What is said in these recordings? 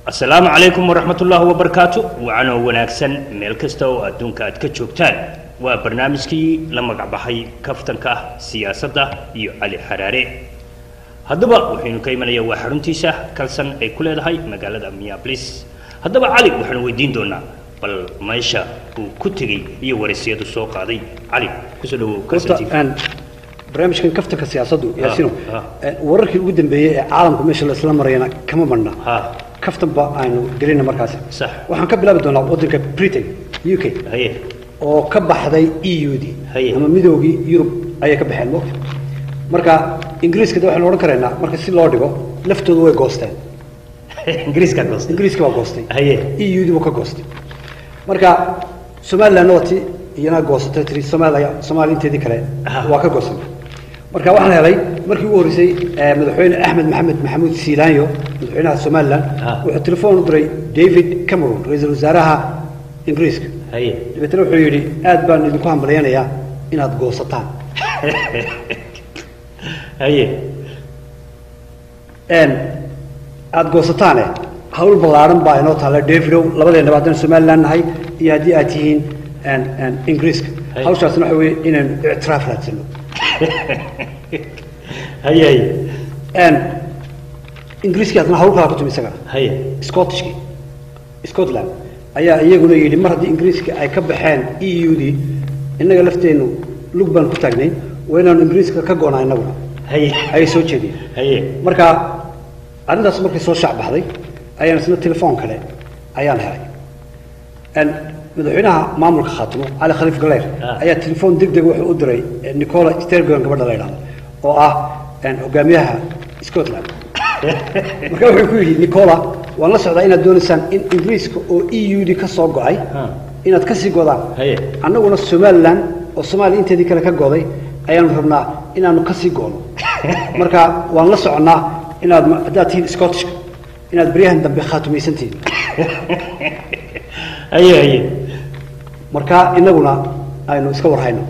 السلام عليكم ورحمة الله وبركاته وعنا وناكسن ملكستو أدونك أتكتشوكتان وبرنامجكي لما قبحي كفتنك سياسة يو علي حراري هدبا وحين كيمنا يو حرنتيسة كالسن أي كل هاي مقالة ميابليس هدبا علي وحين ويدين دونا بل مايشا وكتغي يو ورسيادو سوق هذي علي كسلو كالسن برنامج كان كفتك السياسة ياسينو ورك الودن بيه عالمكم مش الإسلام مرينا كم منا كفتن بقى إنه قلنا مركز صح وحنكبل أبدنا ودن كبريتن يوكي هي أو كبح هذا إيو دي أما ميدوغي يوروب أي كبح الموت مركا إنجليز كده وحنا ورا كرنا مركا سي لورديغو لفتو دوي غوستين إنجليز كان غوستين إنجليز كوا غوستين هي إيو دي وكا غوستين مركا سوماليا نوتي ينا غوستين تري سوماليا أنت دي كله وكا غوستين marka waxaan helay markii uu horisay madaxweyne Axmed Maxamed Maxamuud Siilaanyo madaxweynaha Soomaaliland wuxuu telefoon u diray David Cameron ra'iisul wasaaraha Ingiriiska haye dibadna wuxuu yiri aad baan idinku hambaleynayaa inaad goosataan haye aad goosataan hawl balaaran baa inoo taala Davidow labadeena baadan Soomaaliland nahay iyo hadii aad tihiin Ingiriiska hawshaasna waxa weeye inaan i'tiraaf raadsano هي إنجليز كاتنا هقول لك كتب مسكرة هي سكوتش سكوتلاند أيها يقولوا يلي مرة إنجليز أي كبحان إيو دي إنك لفتينه لقبان كتاجنين وين الإنجليز كجونا ينورا هي سوتش دي هي مركا عندنا سمرك صوت شعب هذي أيام سنة تلفون كله أيام هاي مدحونها مامل خاتمه على خليفة قليل أي تليفون دق وحو أدري نيكولا ستيرغون قبل دليلان أو وقاميها سكوتلاند مركب يقول نيكولا والله سعد أين دونسان إن إنجليز أو إيو دي كسر قاي إن تكسر قاضي أنا قلنا السومالان والسومال أنت دي كلا كقاضي أيام ربنا إن أنا كسر قاضي مركب والله سعنا إن داتين سكوتش إن بريهن دم بخاتمي سنتين أيه marka inaguna aynu iska warhayno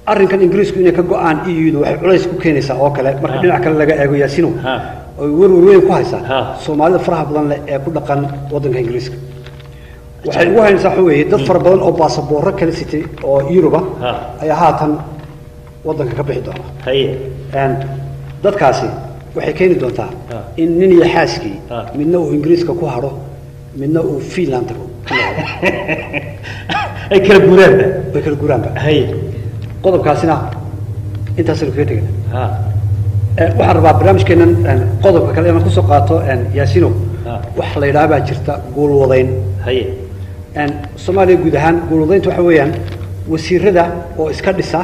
arrinkan Ingiriisku inay ka go'aan EU waxay culays ku keenaysaa oo kale marka dhinac kale laga eego yaasino oo weyn ku haysa Soomaalida faraha badan leh ee ku dhaqan wadanka Ingiriiska waxay ugu haynaysaa xooyay dad fara badan oo baasaboorro kala sitay oo Yurub ayaa haatan wadanka ka bixi doona dadkaasi waxay keeni doontaa in nin iyo xaaskii midna uu Ingiriiska ku haro midna uu Finland tago ay kala guraan hay qodobkaasina intaas lagu fiirtay waxaan rabaa barnaamijkeenan qodobka kale inaan ku soo qaato yaasino wax la yiraahdo jirta gool wadayn hay Soomaaliya guud ahaan gool wadayntu waxa weeyaan wasiirada oo iska dhisa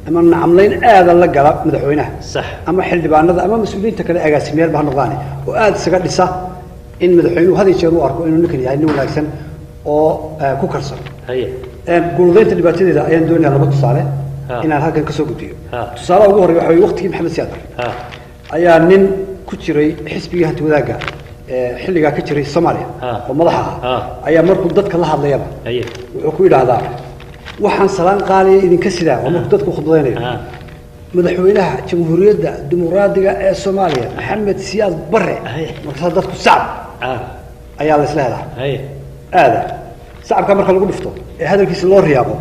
ama nacamleyn aad la gala madaxweynaha sax ama xildhibaanada ama mas'uuliyiinta kale agaasimeeyay baa noqdaan oo aad isaga dhisa in madaxweynuhu hadii jeer uu arko inuu ninkan yahay nin wanaagsan oo ku karsan haye guldeynta dhibaatadeeda ayaan doonayaa laba tusaale inaan halkan ka soo gudbiyo tusaale ugu horeeya waxa waqtigii Maxamed Siyaad ayaa nin ku jiray xisbiga hanti wadaaga xilliga ka jiray Soomaaliya oo madaxa ayaa markuu dadka la hadlayaba wuxuu ku yiraahdaa waxaan salaan qaaliye idinka sidaa oo markuu dadku khudbadaynayo madaxweynaha jamhuuriyadda dimuqraadiga ee Soomaaliya Maxamed Siyaad Barre markaa dadku sacab ayaa la isla helaa sacabka marka lagu dhifto ee hadalkiisa loo riyaaqo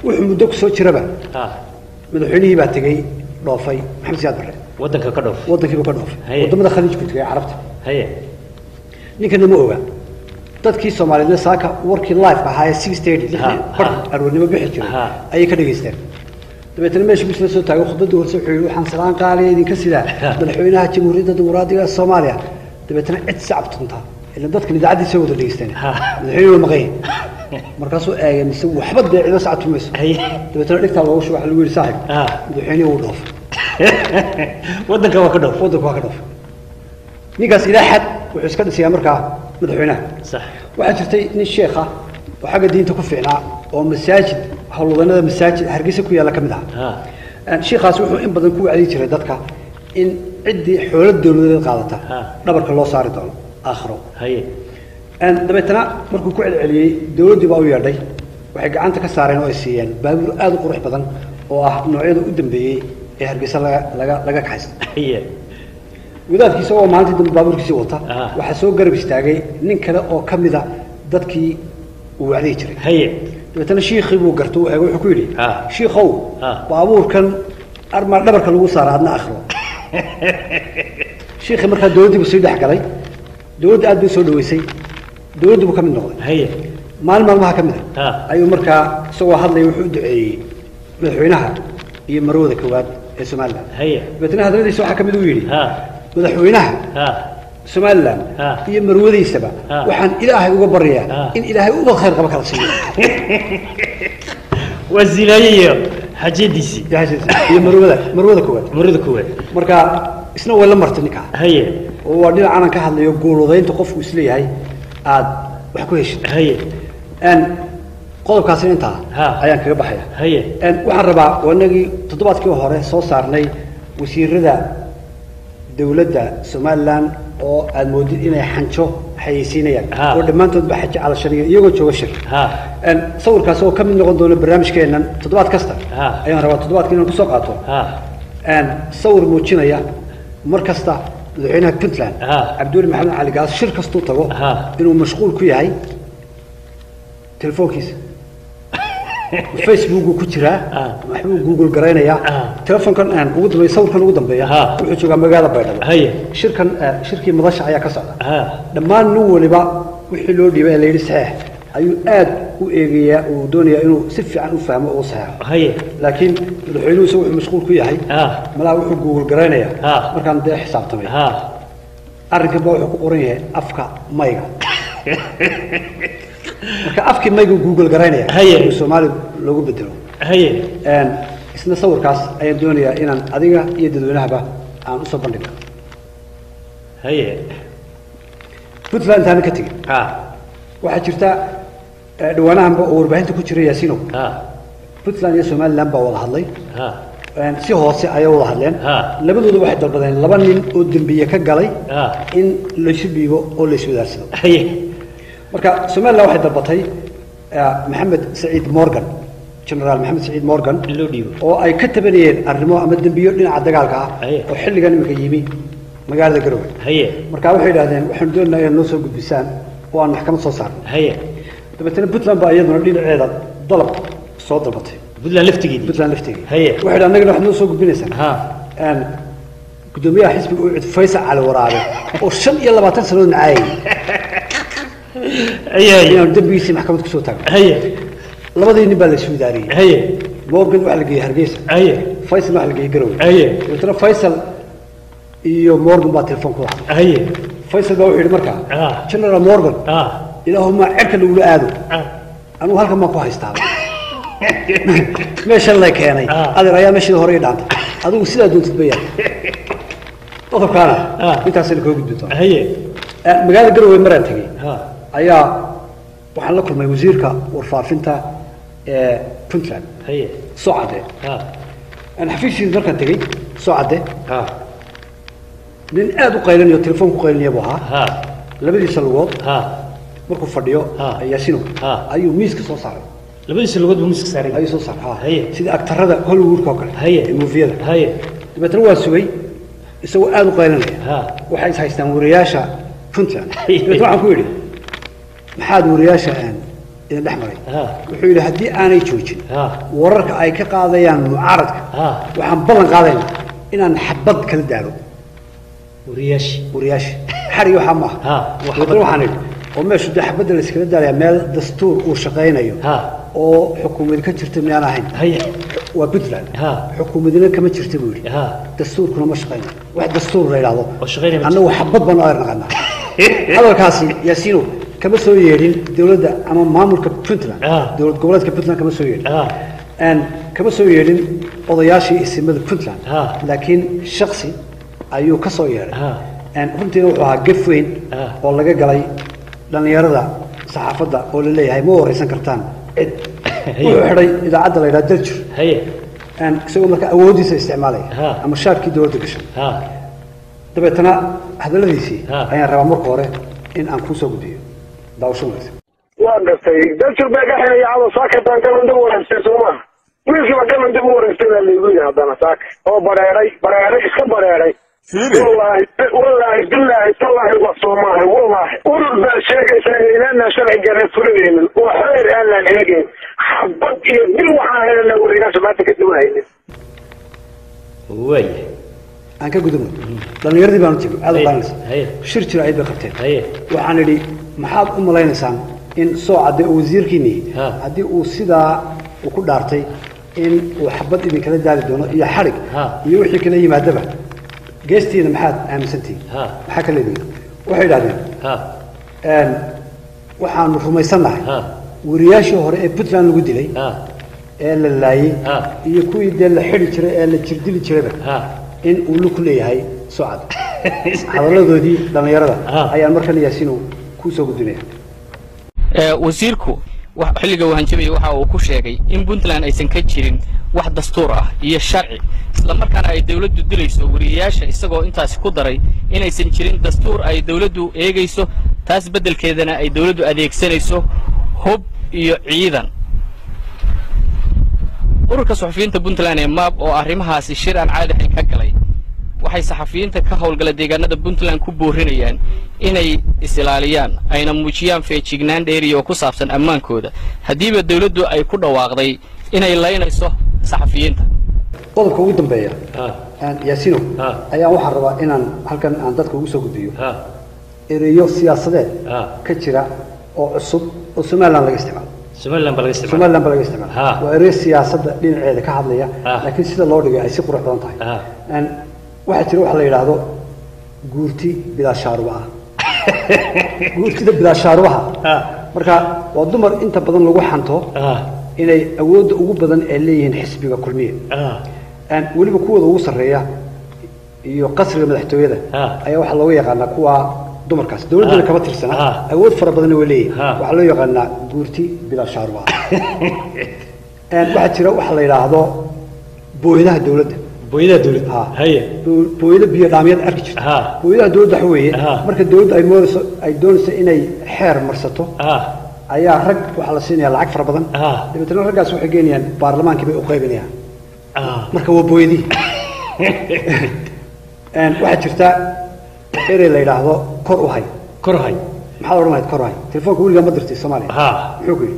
wuxuu muddo ku soo jiraba madaxweynihii baa tagay dhoofay Maxamed Siyaad Barre wadanka ka dhoof wadankiiba ka dhoof wadamada khaliijku tagay carabta haye ninkana ma oga dadkii Soomaaliyeed saaka warkii live ahaa ee 6:30 arwanimo bixi jiray ayay ka dhageysteen dabeetana meesha bisla soo taagay khudbada warso wuxuu waxaan salaan qaaliye idinka sidaa madaxweynaha jamhuuriyadda dimuqraadiga ee Soomaaliya dabeetana cid sacabtunta ila dadka idaacadiisa wada dhageysteen madaxweynuhu maqay markaasuu eegay mise waxba deecido sacabtumayso dabeetana dhigtaa loogu shubax lagu yiri saaxiib madaxweynuhu uu dhoof wadanka waa ka dhoof ninkaas ilaa xad wuxuu iska dhisayaa markaa madaxweynaha sax waxaa jirtay nin sheekh ah oo xagga diinta ku fiicnaa oo masaajid hawlwadanada masaajid Hargeysa ku yaala kamid ah sheekhaas wuxuu in badan ku wacdi jiray dadka in cidii xoolo dawladeed qaadata dhabarka loo saari doono aakhiro haye dabeetana markuu ku celceliyay dawladdu baa u yeedhay waxay gacanta ka saareen oo ay siiyeen baabuur aad u qurux badan oo ah noocyada u dambeeyay ee Hargeysa laga kaxaysto wadaadkiisa oo maalintii dambe baabuurkiisii wata waxa soo garab istaagay nin kale oo kamida dadkii uu wacday jiray haye dadana sheekhi buu garto wuxuu ku yiri sheekhow baabuurkan arma dhabarka lagu saaray akhro sheekhi markaa dawladdu soo dhaxgalay dawladdu aad bay soo dhaweysay dawladdu ka mid noqday haye maalmaha ka mid ayuu markaa soo hadlay wuxuu duceeyay madaxweynaha iyo marwada koowaad ee Soomaaliland haye dadana hadaladiisa waxa ka mid u yiri madaxweynaha Soomaaliland iyo marwadiisaba waxaan ilaahay uga baryaa in ilaahay uga khayr qaba kala siiyo wasiilayo xajadiisi iyo marwada koowaad marka isna wala martay ninka haye oo waa dhinacan ka hadlayo goolodaynta qofku isleeyahay aad wax ku heshay haye qodobkaas inta ayaan kaga baxaya haye waxaan rabaa wanagii toddobaadkii hore soo saarnay wasiirada dawladda Soomaaliland oo aad moodid inay xanjo xayeysiinayaan oo dhamaantood ba xaj cala shariyo iyagoo jooga shir sawirkaas oo ka mid noqon doona barnaamijkeenan toddobaad kasta ayaan rabaa toddobaadkii inaan ku soo qaato sawir muujinaya mar kasta madaxweynaha Puntland Cabdulle Maxamed Cali Gaas shir kastuu tago inuu mashquul ku yahay telefoonkiisa Facebook ku jira waxuu Google garaynaya telefoonkan aan ugu dambeeyay sawirkan ugu dambeeya wuxuu joogaa magaalada Baydhabo shirkii madasha ayaa ka socda dhammaan nin waliba wixii loo dhiibay la yiri sax ayuu aad u eegayaa oo doonaya inuu si fiican u fahmo oo sax laakiin madaxweynuhu wuxuu mashquul ku yahay malaa wuxuu Google garaynaya markaan dee xisaabtamay arrinka baa wuxuu ku qoran yahay afka mayga marka afkii maygu Google garaynaya haye Soomaali loogu bedelo haye isna sawirkaas ayaan doonayaa inaan adiga iyo dadweynahaba aan u soo bandhigo haye Puntland aan ka tagay waxa jirta dhawaanahanba oo warbaahinta ku jiray Yaasiino Puntland iyo Soomaaliland baa wada hadlay si hoose ayay wada hadleen labadoodu waxay dalbadeen laba nin oo dambiye ka galay in la shibigo oo la iswadaarsado haye marka Soomaaliland waxay dalbatay Maxamed Saciid Morgan General Maxamed Saciid Morgan oo ay ka tabanayeen arrimo ama dambiyo dhinaca dagaalka oo xilligan imika yimi magaalada Garowe haye marka waxay yiraahdeen waxaan doonaynaa inaan soo gudbisaan oo aan maxkamad soo saarno haye dabeetana Puntland baa iyaduna dhinaceeda dalab soo dalbatay Puntland laftigeeda haye waxay annagana waxaan soo gudbinaysaa gudoomiyaha xisbiga uu Faysal Cali Waraabe oo 25 sano nacaayay أيه دبيسي محكمة كسوة تاعه هي لبضي نبالي سوداري هي مورجن وحلقي هرقيس هي فيصل وحلقي قروي هي وترى فيصل iyo Morgan baa telefoon ku waxa haye Faysal baa wuxuu markaa General Morgan ilaahuma cirka lagu aado anu halka ma ku haystaa meesha la keenay adeer ayaa meeshii hore dhaantay adigu sida doontid bayaan qodobkaana intaas la koob gudbito haye magaalada Garowe maraan tagay ayaa waxaan la kulmay wasiirka warfaafinta ee Puntland haye Socade أنا حفيدي ذكرت تجي سعدة من أدو قيلن يو تلفون قيلن يبوها لبدي سلوات مركو فرديو ياسينو أيو ميسك صار لبدي سلوات بميسك ساري أيو صار هي سيد أكتر هذا كل ورك وكر هي الموفيدا هي بتروى سوي يسوي أدو قيلن وحيس هيستان ورياشة Puntland بتروح كوري محاد ورياشة الآن إذا الأحمرين وحول هدي أنا يجوجين ورك أي كقاضيان معارضك وحن بلن قاضين إن نحبط كل دارو ورياش حري وحماه وتروح عنك وما شو ده حبط اللي سكر دار يعمل دستور وشقين أيوه أو حكومة كتير تمني أنا هين وبدلن حكومة دينا كم كتير تقولي دستور كنا مش قين واحد دستور غير هذا أنا وحبط بناير نقلنا هذا الكاسي ياسينو كم سويين دولة أمام مامور كبنتنا دولة قبلات كبنتنا كم سويين أن كم سويين قضياشي اسم البنتنا لكن شخصي أيو كسويين أن هم تروحوا قفين والله جاي لأن يرضى صحافة ولا ليه هاي مو رئيس كرتان وحري إذا عدل إلى دلجر هي أن سووا لك أودي استعمالي أما شاب كي دولة قشم دبتنا هذا الذي سي أنا ربع مرقورة إن أنفسه بديه داوشونس وانا سي دلشر بقى حين يعاود ساكت ان كان ندور السيسوما ويلكي ما كان ندور السنه اللي يقول هذا ساك او بريري اسك بريري والله بالله والله والصومال والله ورد شيء لنا شرع جرسولين وحير أنا هيك حبط بالوحاة أنا ورينا سمعتك الدواء وي أنا كقدوم لأن يردي بانتيجو هذا بانس شرط العيد بقبتين وعن اللي محاب الله إنسان إن صاع عدي وزير كيني عدي وسيدا وكل دارتي إن وحبط إذا كذا دار دونه يحرق يروح كذا يمهدبه جستي المحاد أهم سنتي حكى لي وحيد هذا وحنا في ميسنا ورياشه هو بطلان الودي لي إلا لاي يكوي دل حري ترى إلا تردي ترى إن ولو كل هاي صعد هذا الله ذي لما يرى أي المركز ياسينو كوسو الدنيا وزيركو xilliga wahanjabay waxa uu ku sheegay in Puntland aysan ka jirin wax dastuur ah iyo sharci isla markaana ay dawladdu dilayso wariyaasha isagoo intaas ku daray in aysan jirin dastuur ay dawladdu eegayso taas bedelkeedana ay dawladdu adeegsanayso hub iyo ciidan ururka saxafiyiinta Puntland ee MAP oo arrimahaasi shir aan caadi ahayn ka galay waxay saxafiyiinta ka howlgala deegaanada Puntland ku boorinayaan inay isilaaliyaan ayna muujiyaan feejignaan dheeri oo ku saabsan ammaankooda hadiiba dawladdu ay ku dhawaaqday inay leynayso saxafiyiinta qodobka ugu dambeeya yaasino ayaa waxa rabaa inaan halkan aan dadka ugu soo gudbiyo ereyo siyaasadeed ka jira oo cusub oo Soomaaliland laga isticmaalo Soomaaliland baa laga isticmaalo waa ereyo siyaasadda dhinaceeda ka hadlaya laakiin sida loo dhigay ay si qurux badan tahay waxa jira waxa la yiraahdo guurti bila shaaruba guurtida bila shaaruba marka waa dumar inta badan lagu xanto inay awood ugu badan ee leeyihiin xisbiga kulmiye waliba kuwada ugu sareeya iyo qasriga madaxtooyada ayaa waxa loo yaqaan kuwa dumarkaas dawladda kama tirsana awood fara badan oo leeyahay waxa loo yaqaan guurti bila shaaruba waxa jira waxa la yiraahdo booyadaha dawladda booyada dawladda haye booyada biyo dhaamiyad arki jirta booyada dawladda xaweye marka dawladda ay doonayso inay xeer marsato ayaa rag waxa la siinayaa lacag fara badan dibadna raggaas waxay geenayaan baarlamaanka bay u qaybinayaan marka waa booyadii waxa jirta erey la yiraahdo kor u hay maxaa la odhanayaa kor u hay telefoonka weligaa ma dirtay Soomaaliya muxuu ku yiri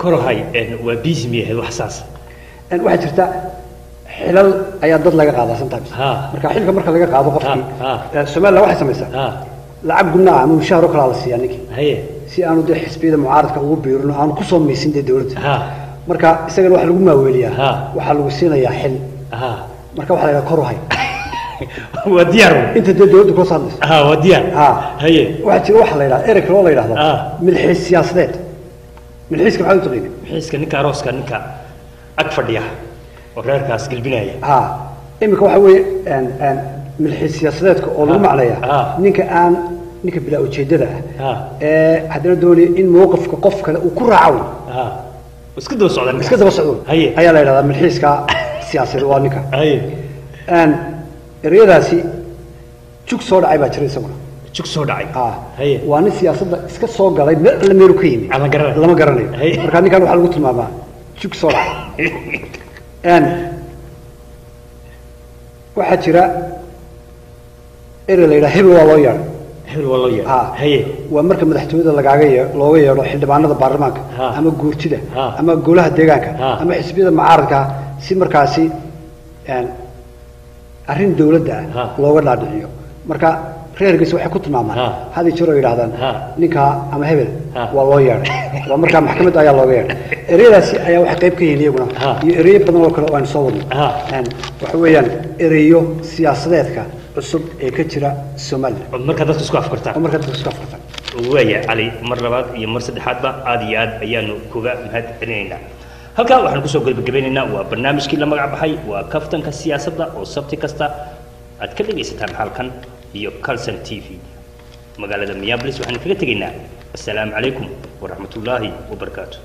kor u hay waa bismiye wax saas waxa jirta xilal ayaa dad laga qaadaa sometimes marka xilka marka laga qaado qofkii Soomaaliland waxa sameeysaa lacag gudna ama mushaar kala la siiyaa ninki si aanu de xisbiyada mucaaradka ugu biirno aan ku soo meesin dawladda marka isagana waxa lagu maaweeliyaa waxa lagu siinayaa xil marka waxa la kor u hay وديار انت دودك وصلت وديار هي واحد جرو waxa la yiraahdo erek loo la yiraahdo milxis siyaasadeed milxiska waxa uu taqaan milxiska ninka arooska ninka ag fadhiya oo reerkaas galbinaya imika waxa weey milxis siyaasadeedka oo lagu macnayaa ninka bila ujeedada hadana doonay in mowqifka qof kale uu ku raaco iska daba socdo ayaa la yiraahdaa milxiska siyaasadeed waa ninka ereyadaasi jug soo dhacay baa jiray isaguna jug soo dhacay waa nin siyaasadda iska soo galay meel meelu ka yimi lama garanayo marka ninkan waxa lagu tilmaamaa jug soo dhacay waxa jira erey la yiraahdo hebel waa loo yeeray waa marka madaxtooyada looga yeero xildhibaanada baarlamaanka ama guurtida ama golaha deegaanka ama xisbiyada mucaaradka si markaasi arrin dawladda looga dhaadhiciyo marka reerkiisa waxay ku tilmaamaan hadii jiro yiraahdaan ninka ama hebel waa loo yeeray waa marka maxkamadda ayaa looga yeeray ereyadaasi ayaa wax qayb ka yihiin iyaguna iyo ereyo badan oo kale oo aan soo wadno waxa weeyaan ereyo siyaasadeedka cusub ee ka jira Soomaaliland marka dadku isku afkartaan weeya cali mar labaad iyo mar saddexaadba aad iyo aad ayaanu kuga mahad celinaynaa halka waxaan ku soo gabagabaynaynaa waa barnaamijkii la magac baxay waa kaftanka siyaasadda oo sabti kasta aad ka dhageysataan halkan iyo Kalsan TV magaalada Minneapolis waxaan kaga tageynaa assalaamu calaykum wa rahmatullaahi wa barakaatuh